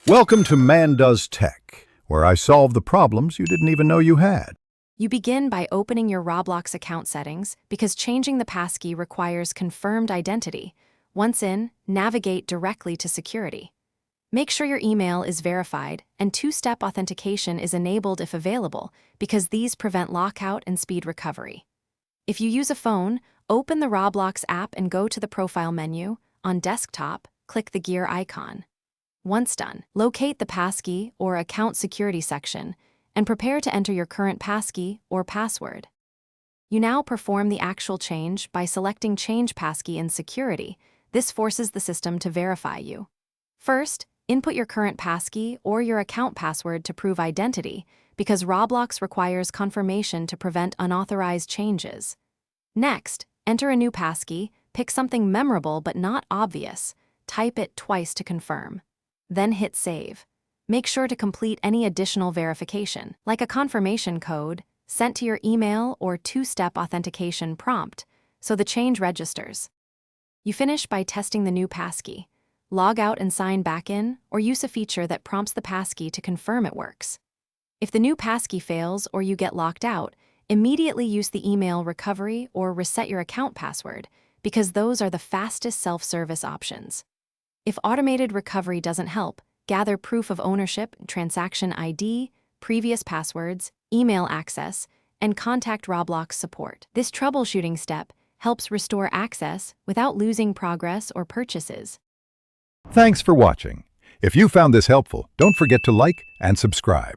Welcome to Man Does Tech, where I solve the problems you didn't even know you had. You begin by opening your Roblox account settings because changing the passkey requires confirmed identity. Once in, navigate directly to security. Make sure your email is verified and two-step authentication is enabled if available because these prevent lockout and speed recovery. If you use a phone, open the Roblox app and go to the profile menu. On desktop, click the gear icon. Once done, locate the passkey or account security section and prepare to enter your current passkey or password. You now perform the actual change by selecting Change Passkey in Security. This forces the system to verify you. First, input your current passkey or your account password to prove identity because Roblox requires confirmation to prevent unauthorized changes. Next, enter a new passkey, pick something memorable but not obvious, type it twice to confirm. Then hit Save. Make sure to complete any additional verification, like a confirmation code, sent to your email or two-step authentication prompt, so the change registers. You finish by testing the new passkey. Log out and sign back in, or use a feature that prompts the passkey to confirm it works. If the new passkey fails or you get locked out, immediately use the email recovery or reset your account password, because those are the fastest self-service options. If automated recovery doesn't help, gather proof of ownership, transaction ID, previous passwords, email access, and contact Roblox support. This troubleshooting step helps restore access without losing progress or purchases. Thanks for watching. If you found this helpful, don't forget to like and subscribe.